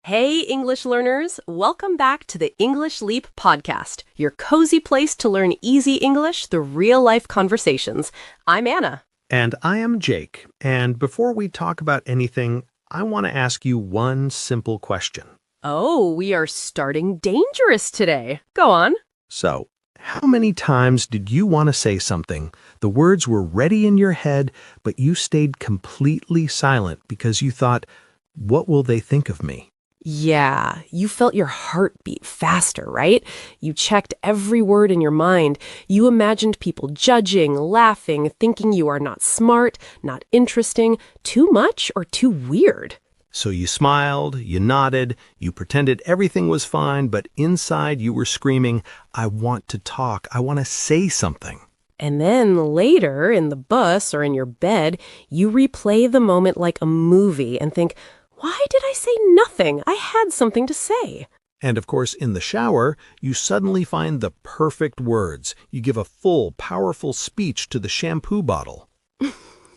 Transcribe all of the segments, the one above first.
Hey, English learners! Welcome back to the English Leap podcast, your cozy place to learn easy English through real-life conversations. I'm Anna. And I am Jake. And before we talk about anything, I want to ask you one simple question. Oh, we are starting dangerous today. Go on. So, how many times did you want to say something? The words were ready in your head, but you stayed completely silent because you thought, what will they think of me? Yeah, you felt your heart beat faster, right? You checked every word in your mind. You imagined people judging, laughing, thinking you are not smart, not interesting, too much, or too weird. So you smiled, you nodded, you pretended everything was fine, but inside you were screaming, I want to talk, I want to say something. And then later, in the bus or in your bed, you replay the moment like a movie and think, why did I say nothing? I had something to say. And of course, in the shower, you suddenly find the perfect words. You give a full, powerful speech to the shampoo bottle.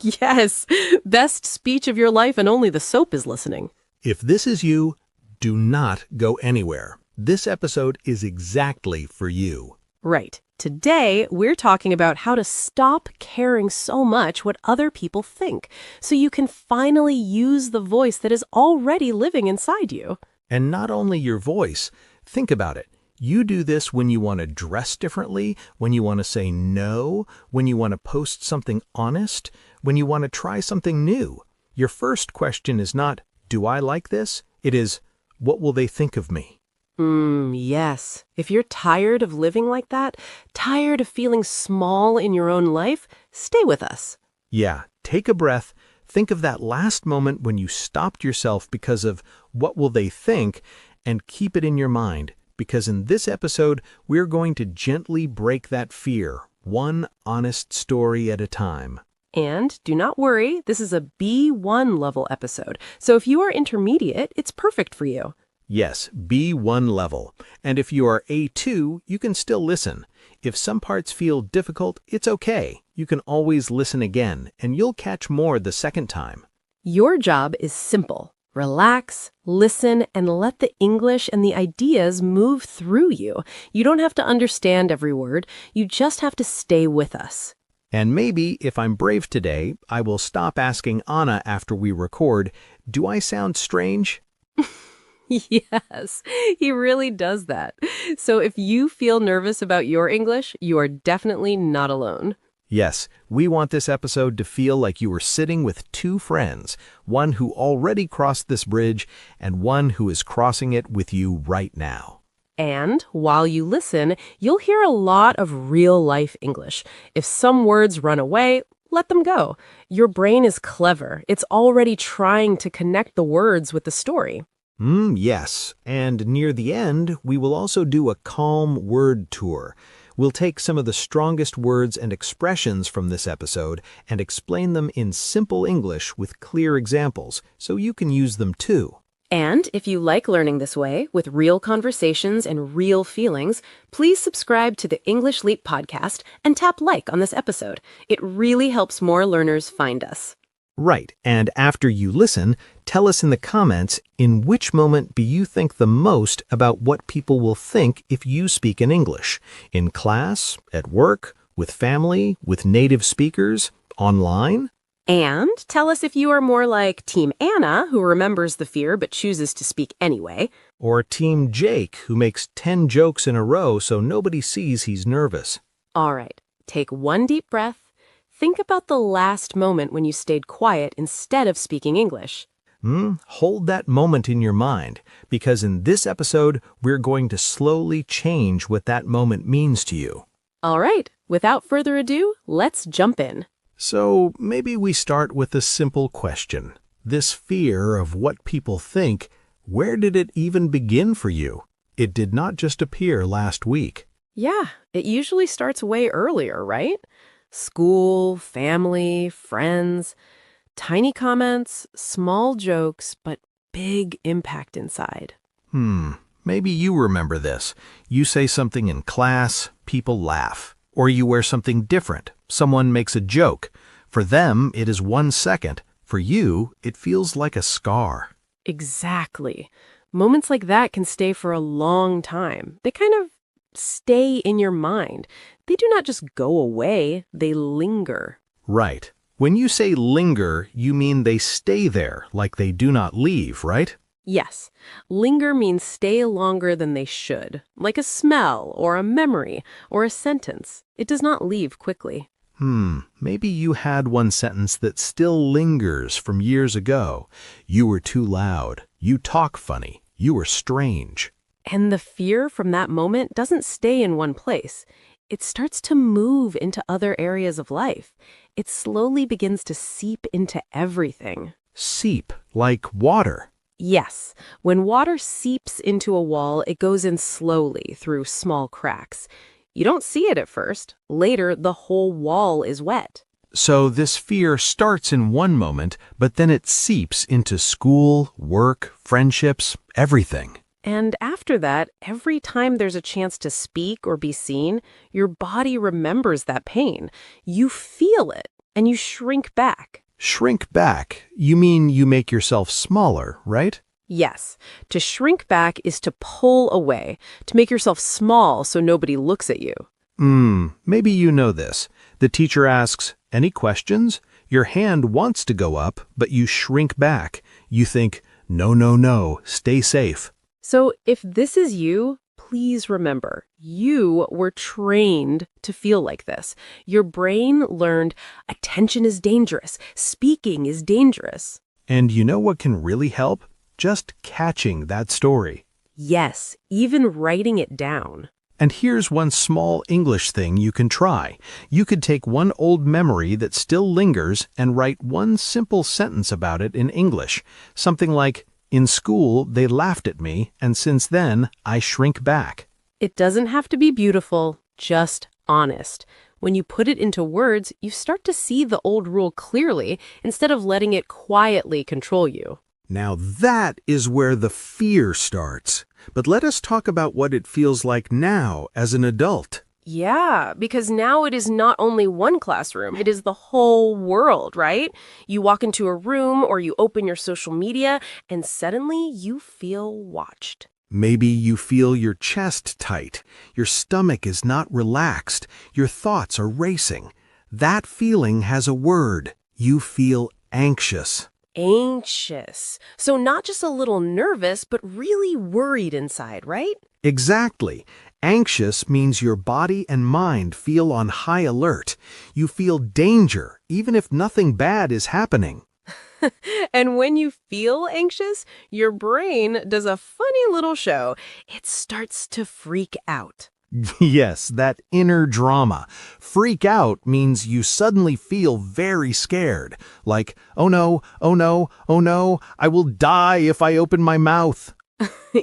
Yes, best speech of your life and only the soap is listening. If this is you, do not go anywhere. This episode is exactly for you. Right. Today, we're talking about how to stop caring so much what other people think, so you can finally use the voice that is already living inside you. And not only your voice, think about it. You do this when you want to dress differently, when you want to say no, when you want to post something honest, when you want to try something new. Your first question is not, do I like this? It is, what will they think of me? Yes. If you're tired of living like that, tired of feeling small in your own life, stay with us. Yeah, take a breath. Think of that last moment when you stopped yourself because of what will they think, and keep it in your mind, because in this episode, we're going to gently break that fear, one honest story at a time. And do not worry, this is a B1 level episode, so if you are intermediate, it's perfect for you. Yes, B1 level. And if you are A2, you can still listen. If some parts feel difficult, it's okay. You can always listen again, and you'll catch more the second time. Your job is simple. Relax, listen, and let the English and the ideas move through you. You don't have to understand every word. You just have to stay with us. And maybe, if I'm brave today, I will stop asking Anna after we record, do I sound strange? Yes, he really does that. So if you feel nervous about your English, you are definitely not alone. Yes, we want this episode to feel like you were sitting with two friends, one who already crossed this bridge and one who is crossing it with you right now. And while you listen, you'll hear a lot of real-life English. If some words run away, let them go. Your brain is clever. It's already trying to connect the words with the story. Yes, and near the end, we will also do a calm word tour. We'll take some of the strongest words and expressions from this episode and explain them in simple English with clear examples, so you can use them too. And if you like learning this way, with real conversations and real feelings, please subscribe to the English Leap podcast and tap like on this episode. It really helps more learners find us. Right, and after you listen, tell us in the comments in which moment do you think the most about what people will think if you speak in English? In class, at work, with family, with native speakers, online? And tell us if you are more like Team Anna, who remembers the fear but chooses to speak anyway. Or Team Jake, who makes 10 jokes in a row so nobody sees he's nervous. All right, take one deep breath. Think about the last moment when you stayed quiet instead of speaking English. Hold that moment in your mind, because in this episode, we're going to slowly change what that moment means to you. All right, without further ado, let's jump in. So maybe we start with a simple question. This fear of what people think, where did it even begin for you? It did not just appear last week. Yeah, it usually starts way earlier, right? School, family, friends, tiny comments, small jokes, but big impact inside. Maybe you remember this. You say something in class, people laugh. Or you wear something different. Someone makes a joke. For them, it is 1 second. For you, it feels like a scar. Exactly. Moments like that can stay for a long time. They kind of stay in your mind. They do not just go away, they linger. Right. When you say linger, you mean they stay there, like they do not leave, right? Yes, linger means stay longer than they should, like a smell or a memory or a sentence. It does not leave quickly. Maybe you had one sentence that still lingers from years ago. You were too loud. You talk funny. You were strange. And the fear from that moment doesn't stay in one place. It starts to move into other areas of life. It slowly begins to seep into everything. Seep, like water. Yes, when water seeps into a wall, it goes in slowly through small cracks. You don't see it at first. Later, the whole wall is wet. So this fear starts in one moment, but then it seeps into school, work, friendships, everything. And after that, every time there's a chance to speak or be seen, your body remembers that pain. You feel it, and you shrink back. Shrink back. You mean you make yourself smaller, right? Yes, to shrink back is to pull away, to make yourself small so nobody looks at you. Maybe you know this. The teacher asks, "Any questions?" Your hand wants to go up, but you shrink back. You think, "No, no, no, stay safe." So if this is you, please remember, you were trained to feel like this. Your brain learned attention is dangerous, speaking is dangerous. And you know what can really help? Just catching that story. Yes, even writing it down. And here's one small English thing you can try. You could take one old memory that still lingers and write one simple sentence about it in English. Something like, "In school, they laughed at me, and since then, I shrink back." It doesn't have to be beautiful, just honest. When you put it into words, you start to see the old rule clearly instead of letting it quietly control you. Now that is where the fear starts. But let us talk about what it feels like now as an adult. Yeah, because now it is not only one classroom, it is the whole world, right? You walk into a room or you open your social media and suddenly you feel watched. Maybe you feel your chest tight, your stomach is not relaxed, your thoughts are racing. That feeling has a word. You feel anxious. Anxious. So not just a little nervous, but really worried inside, right? Exactly. Anxious means your body and mind feel on high alert. You feel danger, even if nothing bad is happening. And when you feel anxious, your brain does a funny little show. It starts to freak out. Yes, that inner drama. Freak out means you suddenly feel very scared. Like, oh no, oh no, oh no, I will die if I open my mouth.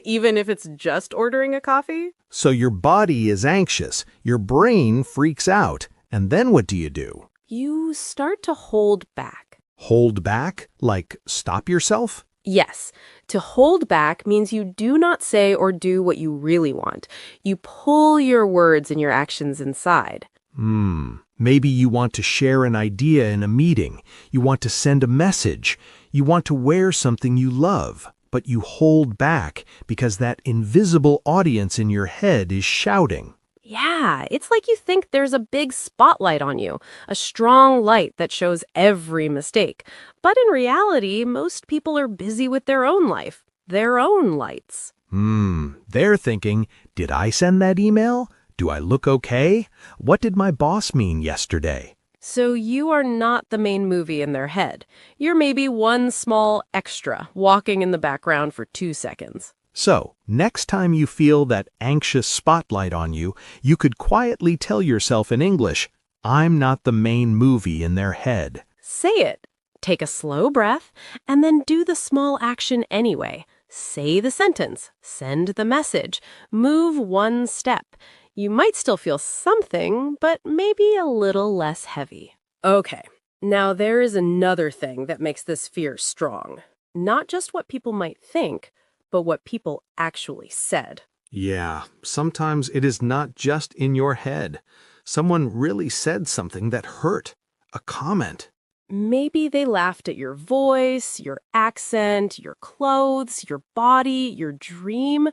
Even if it's just ordering a coffee? So your body is anxious, your brain freaks out, and then what do? You start to hold back. Hold back? Like stop yourself? Yes, to hold back means you do not say or do what you really want. You pull your words and your actions inside. Maybe you want to share an idea in a meeting. You want to send a message. You want to wear something you love, but you hold back because that invisible audience in your head is shouting. Yeah, it's like you think there's a big spotlight on you, a strong light that shows every mistake. But in reality, most people are busy with their own life, their own lights. They're thinking, did I send that email? Do I look okay? What did my boss mean yesterday? So you are not the main movie in their head. You're maybe one small extra walking in the background for 2 seconds. So, next time you feel that anxious spotlight on you, you could quietly tell yourself in English, I'm not the main movie in their head. Say it. Take a slow breath, and then do the small action anyway. Say the sentence. Send the message. Move one step. You might still feel something, but maybe a little less heavy. Okay, now there is another thing that makes this fear strong. Not just what people might think, but what people actually said. Yeah, sometimes it is not just in your head. Someone really said something that hurt. A comment. Maybe they laughed at your voice, your accent, your clothes, your body, your dream.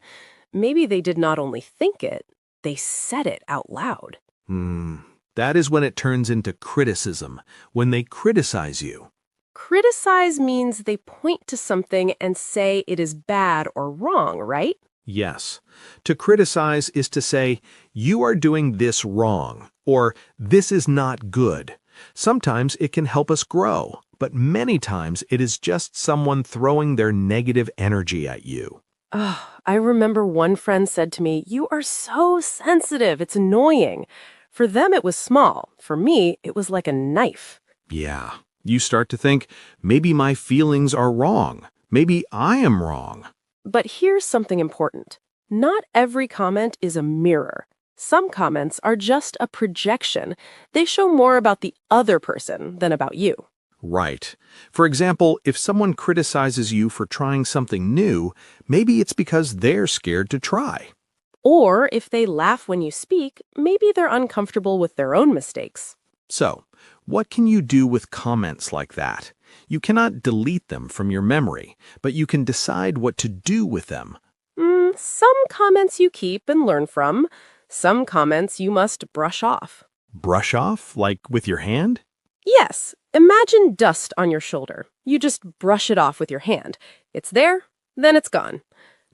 Maybe they did not only think it, they said it out loud. Hmm. That is when it turns into criticism, when they criticize you. Criticize means they point to something and say it is bad or wrong, right? Yes. To criticize is to say, you are doing this wrong, or this is not good. Sometimes it can help us grow, but many times it is just someone throwing their negative energy at you. Oh, I remember one friend said to me, "You are so sensitive, it's annoying." For them, it was small. For me, it was like a knife. Yeah. You start to think, maybe my feelings are wrong. Maybe I am wrong. But here's something important. Not every comment is a mirror. Some comments are just a projection. They show more about the other person than about you. Right. For example, if someone criticizes you for trying something new, maybe it's because they're scared to try. Or if they laugh when you speak, maybe they're uncomfortable with their own mistakes. So, what can you do with comments like that? You cannot delete them from your memory, but you can decide what to do with them. Some comments you keep and learn from. Some comments you must brush off. Brush off, like with your hand? Yes, imagine dust on your shoulder. You just brush it off with your hand. It's there, then it's gone.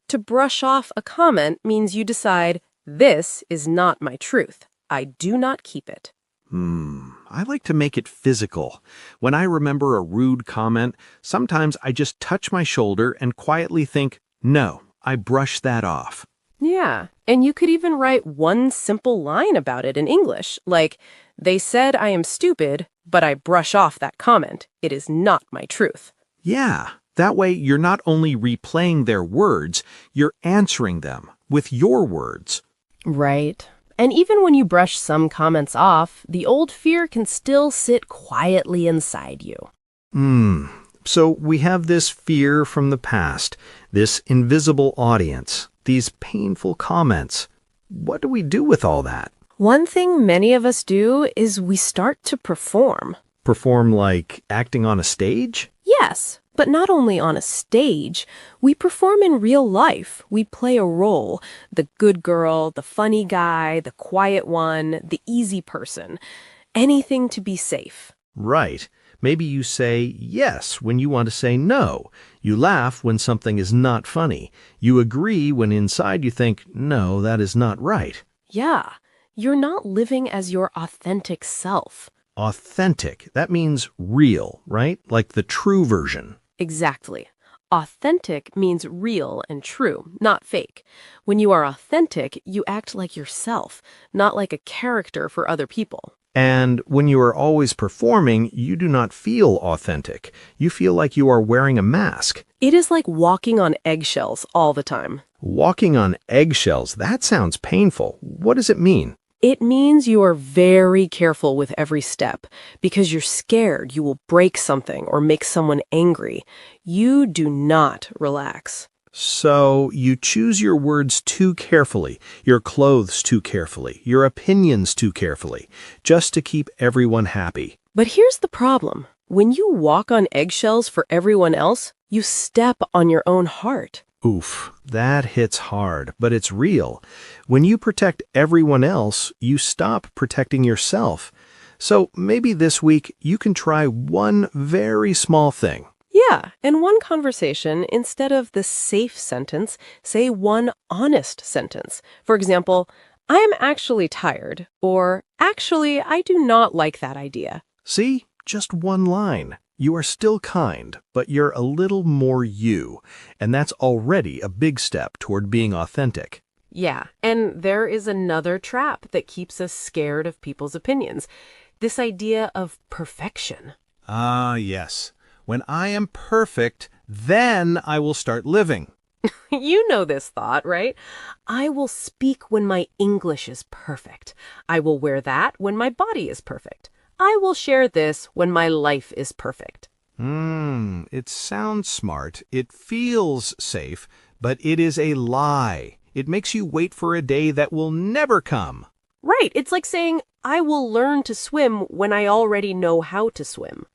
To brush off a comment means you decide, this is not my truth. I do not keep it. I like to make it physical. When I remember a rude comment, sometimes I just touch my shoulder and quietly think, no, I brush that off. Yeah, and you could even write one simple line about it in English, like, they said I am stupid, but I brush off that comment. It is not my truth. Yeah, that way you're not only replaying their words, you're answering them with your words. Right. And even when you brush some comments off, the old fear can still sit quietly inside you. So we have this fear from the past, this invisible audience, these painful comments. What do we do with all that? One thing many of us do is we start to perform. Perform like acting on a stage? Yes, but not only on a stage. We perform in real life. We play a role. The good girl, the funny guy, the quiet one, the easy person. Anything to be safe. Right. Maybe you say yes when you want to say no. You laugh when something is not funny. You agree when inside you think, no, that is not right. Yeah, you're not living as your authentic self. Authentic, that means real, right? Like the true version. Exactly. Authentic means real and true, not fake. When you are authentic, you act like yourself, not like a character for other people. And when you are always performing, you do not feel authentic. You feel like you are wearing a mask. It is like walking on eggshells all the time. Walking on eggshells, that sounds painful. What does it mean? It means you are very careful with every step because you're scared you will break something or make someone angry. You do not relax. So you choose your words too carefully, your clothes too carefully, your opinions too carefully, just to keep everyone happy. But here's the problem. When you walk on eggshells for everyone else, you step on your own heart. Oof, that hits hard, but it's real. When you protect everyone else, you stop protecting yourself. So maybe this week you can try one very small thing. Yeah, in one conversation, instead of the safe sentence, say one honest sentence. For example, I am actually tired, or actually, I do not like that idea. See? Just one line. You are still kind, but you're a little more you, and that's already a big step toward being authentic. Yeah, and there is another trap that keeps us scared of people's opinions. This idea of perfection. Ah, yes. When I am perfect, then I will start living. You know this thought, right? I will speak when my English is perfect. I will wear that when my body is perfect. I will share this when my life is perfect. It sounds smart. It feels safe, but it is a lie. It makes you wait for a day that will never come. Right, it's like saying, I will learn to swim when I already know how to swim.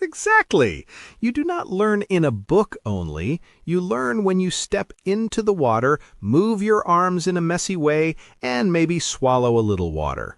Exactly. You do not learn in a book only. You learn when you step into the water, move your arms in a messy way, and maybe swallow a little water.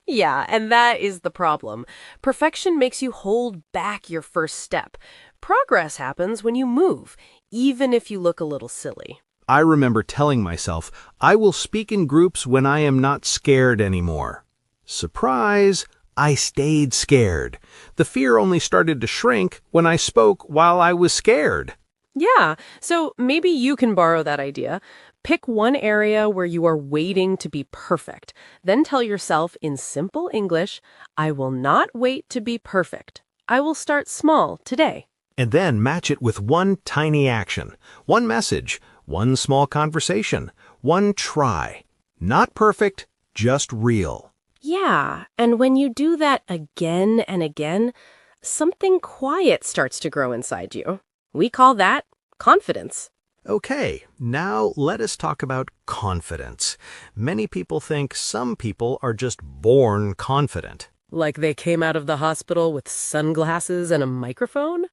Yeah, and that is the problem. Perfection makes you hold back your first step. Progress happens when you move, even if you look a little silly. I remember telling myself, I will speak in groups when I am not scared anymore. Surprise! I stayed scared. The fear only started to shrink when I spoke while I was scared. Yeah, so maybe you can borrow that idea. Pick one area where you are waiting to be perfect. Then tell yourself in simple English, I will not wait to be perfect. I will start small today. And then match it with one tiny action, one message, one small conversation, one try. Not perfect, just real. Yeah, and when you do that again and again, something quiet starts to grow inside you. We call that confidence. Okay, now let us talk about confidence. Many people think some people are just born confident. Like they came out of the hospital with sunglasses and a microphone?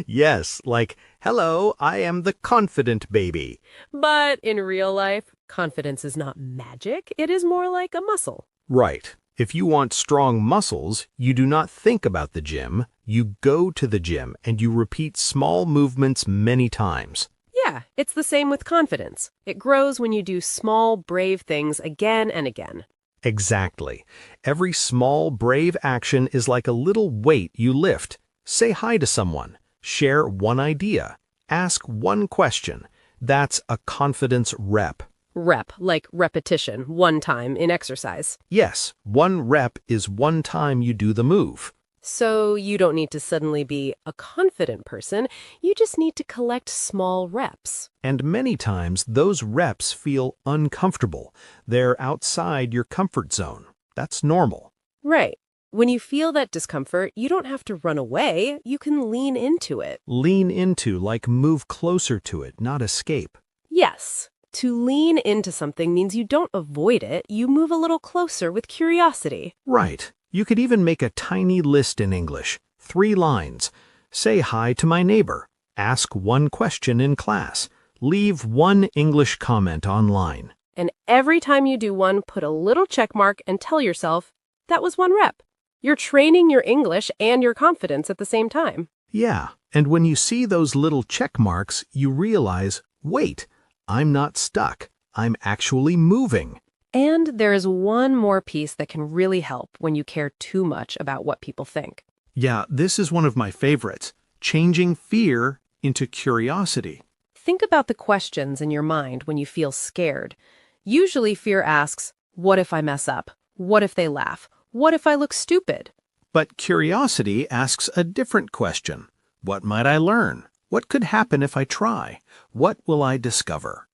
Yes, like, hello, I am the confident baby. But in real life, confidence is not magic. It is more like a muscle. Right. If you want strong muscles, you do not think about the gym. You go to the gym and you repeat small movements many times. Yeah, it's the same with confidence. It grows when you do small, brave things again and again. Exactly. Every small, brave action is like a little weight you lift. Say hi to someone. Share one idea. Ask one question. That's a confidence rep. Rep, like repetition, one time in exercise. Yes, one rep is one time you do the move. So you don't need to suddenly be a confident person. You just need to collect small reps. And many times, those reps feel uncomfortable. They're outside your comfort zone. That's normal. Right. When you feel that discomfort, you don't have to run away. You can lean into it. Lean into, like move closer to it, not escape. Yes. To lean into something means you don't avoid it. You move a little closer with curiosity. Right. You could even make a tiny list in English. 3 lines. Say hi to my neighbor. Ask one question in class. Leave one English comment online. And every time you do one, put a little check mark and tell yourself, that was one rep. You're training your English and your confidence at the same time. Yeah, and when you see those little check marks, you realize, wait, I'm not stuck. I'm actually moving. And there is one more piece that can really help when you care too much about what people think. Yeah, this is one of my favorites. Changing fear into curiosity. Think about the questions in your mind when you feel scared. Usually fear asks, what if I mess up? What if they laugh? What if I look stupid? But curiosity asks a different question. What might I learn? What could happen if I try? What will I discover?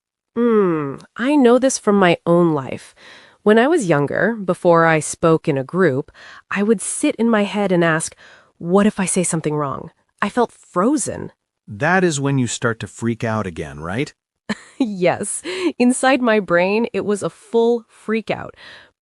I know this from my own life. When I was younger, before I spoke in a group, I would sit in my head and ask, what if I say something wrong? I felt frozen. That is when you start to freak out again, right? Yes, inside my brain, it was a full freak out.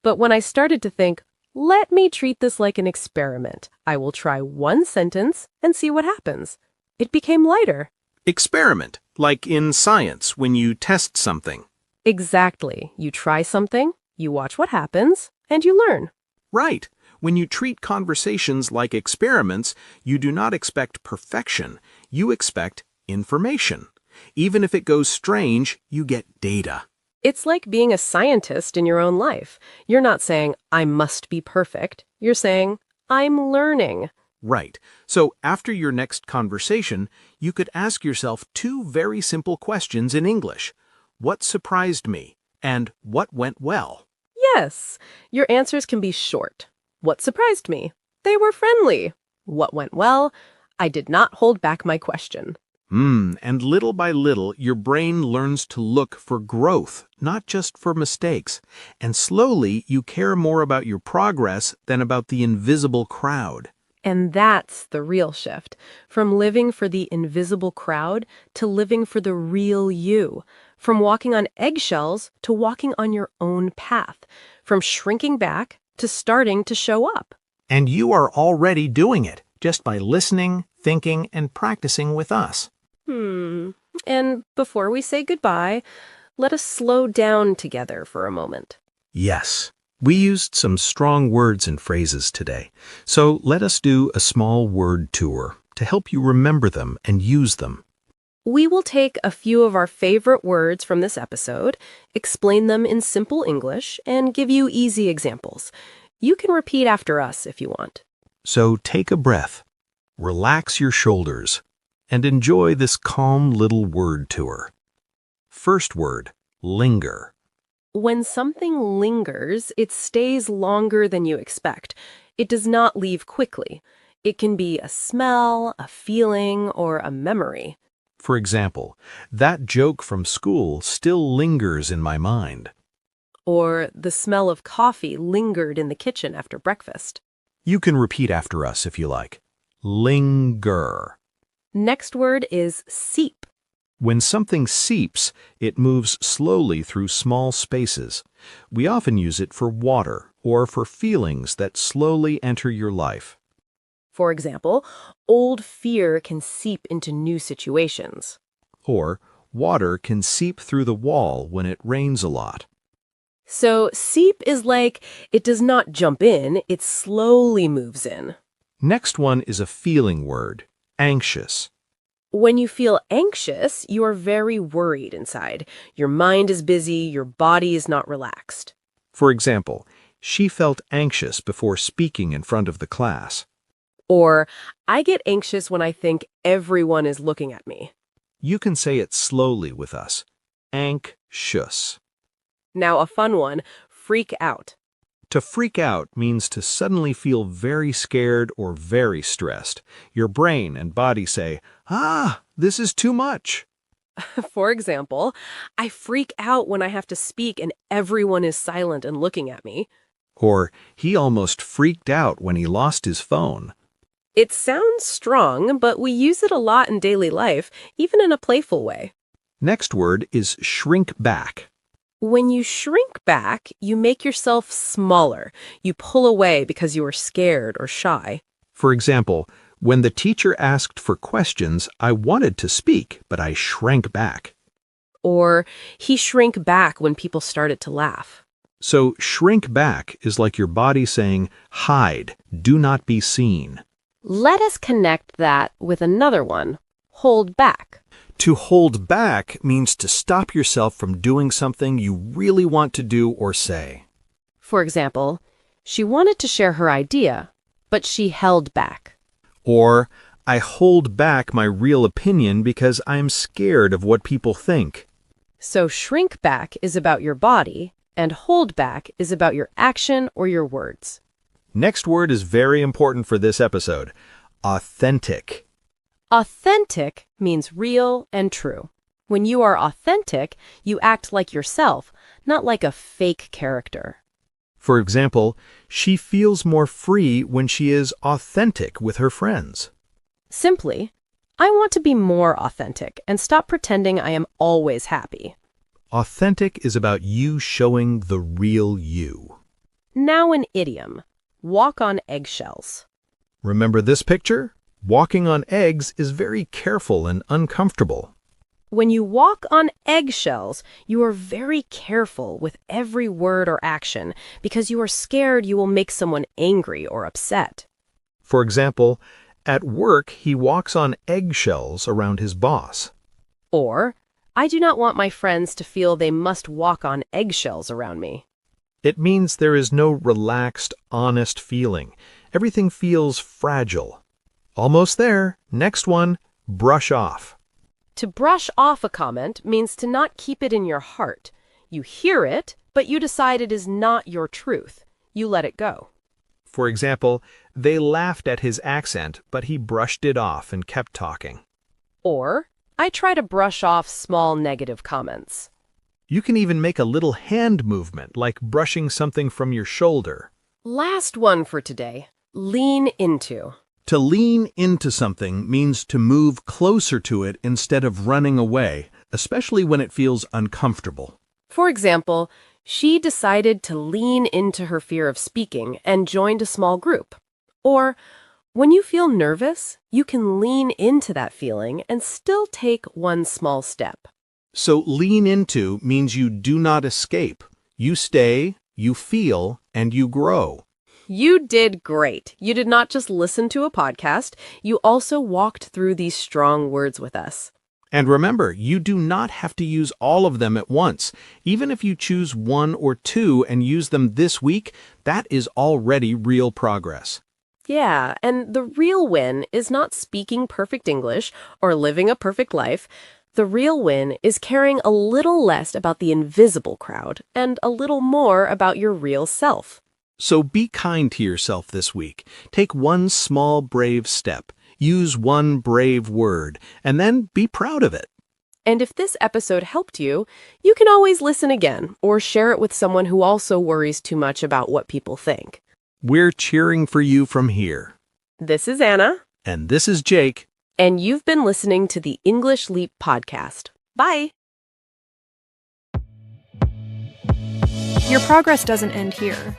But when I started to think, let me treat this like an experiment. I will try one sentence and see what happens. It became lighter. Experiment, like in science when you test something. Exactly. You try something, you watch what happens, and you learn. Right. When you treat conversations like experiments, you do not expect perfection. You expect information. Even if it goes strange, you get data. It's like being a scientist in your own life. You're not saying, I must be perfect. You're saying, I'm learning. Right. So after your next conversation, you could ask yourself 2 very simple questions in English. What surprised me? And what went well? Yes, your answers can be short. What surprised me? They were friendly. What went well? I did not hold back my question. And little by little, your brain learns to look for growth, not just for mistakes. And slowly, you care more about your progress than about the invisible crowd. And that's the real shift, from living for the invisible crowd to living for the real you, from walking on eggshells to walking on your own path, from shrinking back to starting to show up. And you are already doing it just by listening, thinking, and practicing with us. And before we say goodbye, let us slow down together for a moment. Yes, we used some strong words and phrases today, so let us do a small word tour to help you remember them and use them. We will take a few of our favorite words from this episode, explain them in simple English, and give you easy examples. You can repeat after us if you want. So take a breath, relax your shoulders, and enjoy this calm little word tour. First word, linger. When something lingers, it stays longer than you expect. It does not leave quickly. It can be a smell, a feeling, or a memory. For example, that joke from school still lingers in my mind. Or the smell of coffee lingered in the kitchen after breakfast. You can repeat after us if you like. Linger. Next word is seep. When something seeps, it moves slowly through small spaces. We often use it for water or for feelings that slowly enter your life. For example, old fear can seep into new situations. Or water can seep through the wall when it rains a lot. So seep is like it does not jump in, it slowly moves in. Next one is a feeling word, anxious. When you feel anxious, you are very worried inside. Your mind is busy, your body is not relaxed. For example, she felt anxious before speaking in front of the class. Or, I get anxious when I think everyone is looking at me. You can say it slowly with us. Anxious. Now a fun one, freak out. To freak out means to suddenly feel very scared or very stressed. Your brain and body say, this is too much. For example, I freak out when I have to speak and everyone is silent and looking at me. Or he almost freaked out when he lost his phone. It sounds strong, but we use it a lot in daily life, even in a playful way. Next word is shrink back. When you shrink back, you make yourself smaller. You pull away because you are scared or shy. For example, when the teacher asked for questions, I wanted to speak, but I shrank back. Or he shrank back when people started to laugh. So shrink back is like your body saying, hide, do not be seen. Let us connect that with another one, hold back. To hold back means to stop yourself from doing something you really want to do or say. For example, she wanted to share her idea, but she held back. Or, I hold back my real opinion because I'm scared of what people think. So shrink back is about your body, and hold back is about your action or your words. Next word is very important for this episode. Authentic. Authentic means real and true. When you are authentic, you act like yourself, not like a fake character. For example, she feels more free when she is authentic with her friends. Simply, I want to be more authentic and stop pretending I am always happy. Authentic is about you showing the real you. Now an idiom, walk on eggshells. Remember this picture? Walking on eggs is very careful and uncomfortable. When you walk on eggshells, you are very careful with every word or action because you are scared you will make someone angry or upset. For example, at work he walks on eggshells around his boss. Or, I do not want my friends to feel they must walk on eggshells around me. It means there is no relaxed, honest feeling. Everything feels fragile. Almost there. Next one, brush off. To brush off a comment means to not keep it in your heart. You hear it, but you decide it is not your truth. You let it go. For example, they laughed at his accent, but he brushed it off and kept talking. Or, I try to brush off small negative comments. You can even make a little hand movement, like brushing something from your shoulder. Last one for today, lean into. To lean into something means to move closer to it instead of running away, especially when it feels uncomfortable. For example, she decided to lean into her fear of speaking and joined a small group. Or when you feel nervous, you can lean into that feeling and still take one small step. So lean into means you do not escape. You stay, you feel, and you grow. You did great. You did not just listen to a podcast, you also walked through these strong words with us. And remember, you do not have to use all of them at once. Even if you choose one or two and use them this week, that is already real progress. Yeah, and the real win is not speaking perfect English or living a perfect life. The real win is caring a little less about the invisible crowd and a little more about your real self. So be kind to yourself this week. Take one small, brave step. Use one brave word, and then be proud of it. And if this episode helped you, you can always listen again or share it with someone who also worries too much about what people think. We're cheering for you from here. This is Anna. And this is Jake. And you've been listening to the English Leap podcast. Bye. Your progress doesn't end here.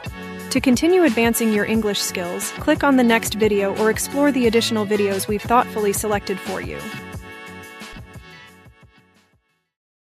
To continue advancing your English skills, click on the next video or explore the additional videos we've thoughtfully selected for you.